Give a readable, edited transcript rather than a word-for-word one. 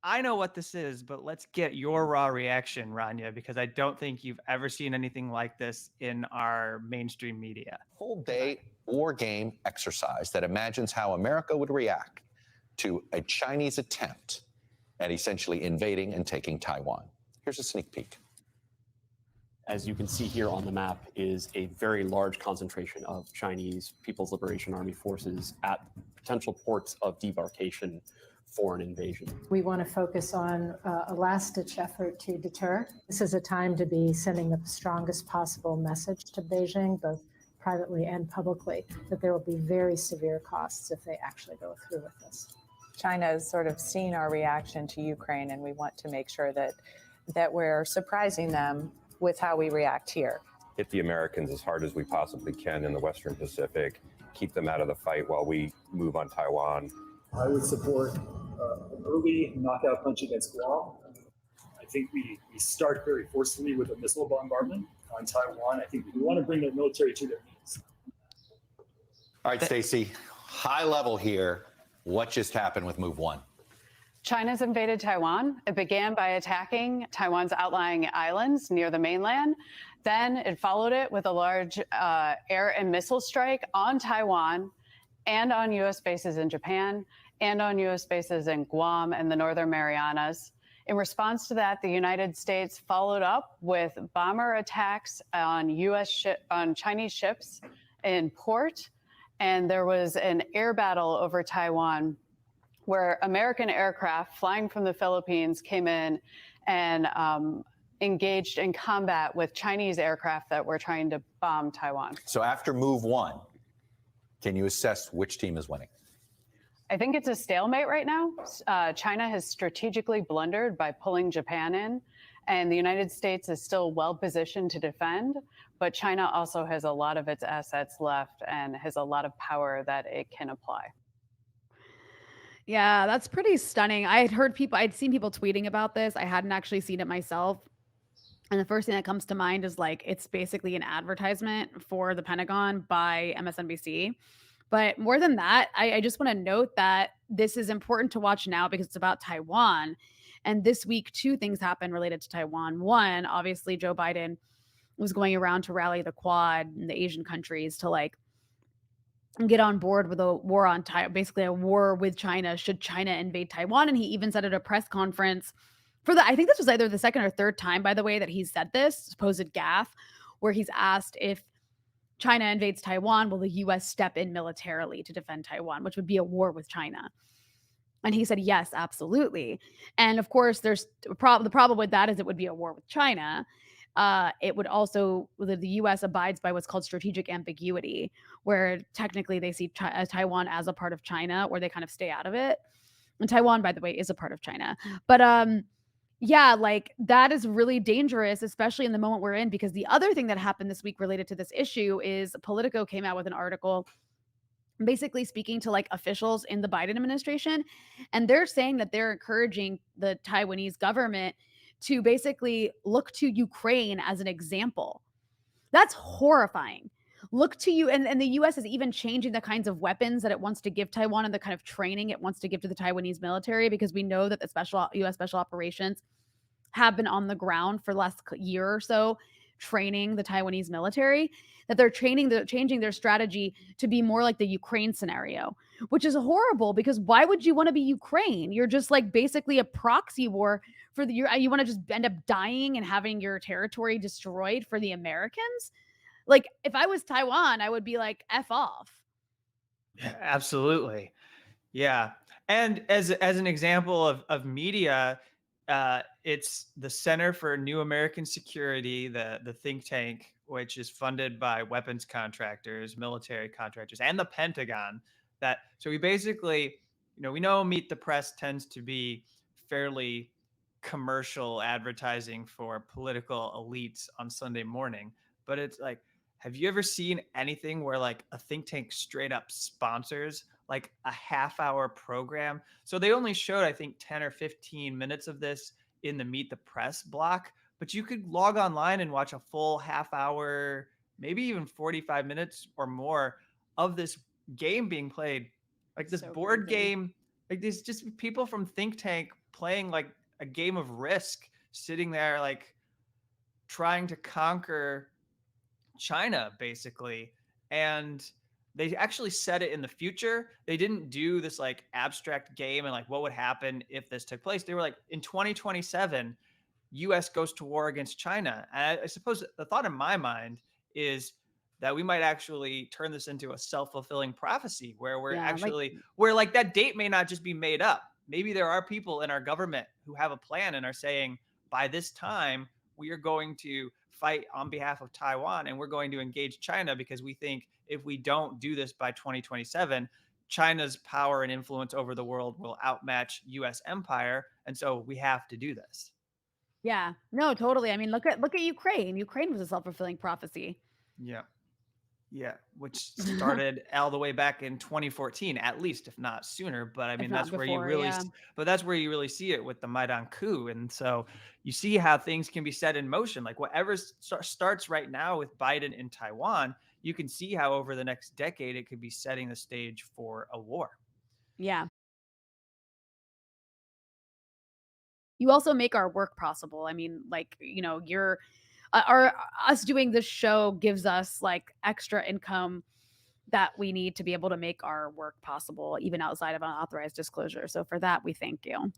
I know what this is, but let's get your raw reaction, Rania, because I don't think you've ever seen anything like this in our mainstream media. Full day war game exercise that imagines how America would react to a Chinese attempt at essentially invading and taking Taiwan. Here's a sneak peek. As you can see here on the map is a very large concentration of Chinese People's Liberation Army forces at potential ports of debarkation for an invasion. We want to focus on a last-ditch effort to deter. This is a time to be sending the strongest possible message to Beijing, both privately and publicly, that there will be very severe costs if they actually go through with this. China has sort of seen our reaction to Ukraine, and we want to make sure that we're surprising them with how we react here. Hit the Americans as hard as we possibly can in the Western Pacific, keep them out of the fight while we move on Taiwan. I would support an early knockout punch against Guam. I think we start very forcefully with a missile bombardment on Taiwan. I think we want to bring their military to their knees. All right, Stacey, high level here. What just happened with Move 1? China's invaded Taiwan. It began by attacking Taiwan's outlying islands near the mainland. Then it followed it with a large air and missile strike on Taiwan and on U.S. bases in Japan and on U.S. bases in Guam and the Northern Marianas. In response to that, the United States followed up with bomber attacks on Chinese ships in port, and there was an air battle over Taiwan where American aircraft flying from the Philippines came in and engaged in combat with Chinese aircraft that were trying to bomb Taiwan. So after Move 1, can you assess which team is winning? I think it's a stalemate right now. China has strategically blundered by pulling Japan in, and the United States is still well positioned to defend, but China also has a lot of its assets left and has a lot of power that it can apply. Yeah, that's pretty stunning. I'd seen people tweeting about this. I hadn't actually seen it myself. And the first thing that comes to mind is like, it's basically an advertisement for the Pentagon by MSNBC. But more than that, I just want to note that this is important to watch now because it's about Taiwan. And this week, two things happened related to Taiwan. One, obviously, Joe Biden was going around to rally the Quad and the Asian countries to like get on board with a war on basically a war with China should China invade Taiwan. And he even said at a press conference I think this was either the second or third time, by the way, that he's said this supposed gaffe, where he's asked if China invades Taiwan, will the U.S. step in militarily to defend Taiwan, which would be a war with China? And he said, yes, absolutely. And of course, there's the problem with that is it would be a war with China. It would also, the U.S. abides by what's called strategic ambiguity, where technically they see Taiwan as a part of China, or they kind of stay out of it. And Taiwan, by the way, is a part of China. But yeah, like that is really dangerous, especially in the moment we're in, because the other thing that happened this week related to this issue is Politico came out with an article basically speaking to like officials in the Biden administration. And they're saying that they're encouraging the Taiwanese government to basically look to Ukraine as an example. That's horrifying. Look to you. And the U.S. is even changing the kinds of weapons that it wants to give Taiwan and the kind of training it wants to give to the Taiwanese military, because we know that the U.S. special operations have been on the ground for the last year or so training the Taiwanese military, that they're changing their strategy to be more like the Ukraine scenario, which is horrible because why would you want to be Ukraine? You're just like basically a proxy war for you want to just end up dying and having your territory destroyed for the Americans? Like, if I was Taiwan, I would be like, F off. Absolutely. Yeah. And as an example of media, it's the Center for New American Security, the think tank, which is funded by weapons contractors, military contractors, and the Pentagon. So we basically, we know Meet the Press tends to be fairly commercial advertising for political elites on Sunday morning, but it's like, have you ever seen anything where like a think tank straight up sponsors like a half-hour program? So they only showed, I think, 10 or 15 minutes of this in the Meet the Press block, but you could log online and watch a full half hour, maybe even 45 minutes or more of this game being played, like this board game, like these just people from think tank playing like a game of Risk, sitting there like trying to conquer China, basically. And they actually set it in the future. They didn't do this like abstract game and like what would happen if this took place. They were like, in 2027, US goes to war against China. And I suppose the thought in my mind is that we might actually turn this into a self-fulfilling prophecy where we're Yeah, like actually, where like that date may not just be made up. Maybe there are people in our government who have a plan and are saying, by this time, we are going to fight on behalf of Taiwan and we're going to engage China because we think if we don't do this by 2027, China's power and influence over the world will outmatch US empire. And so we have to do this. yeah, no, totally. I mean, look at Ukraine. Ukraine was a self-fulfilling prophecy. Yeah. Yeah, which started all the way back in 2014, at least, if not sooner. But I If mean, not that's where you before, really, yeah. but that's where you really see it with the Maidan coup. And so you see how things can be set in motion. Like whatever starts right now with Biden in Taiwan, you can see how over the next decade it could be setting the stage for a war. Yeah. You also make our work possible. I mean, like, you're our us doing this show gives us like extra income that we need to be able to make our work possible, even outside of unauthorized disclosure. So for that, we thank you.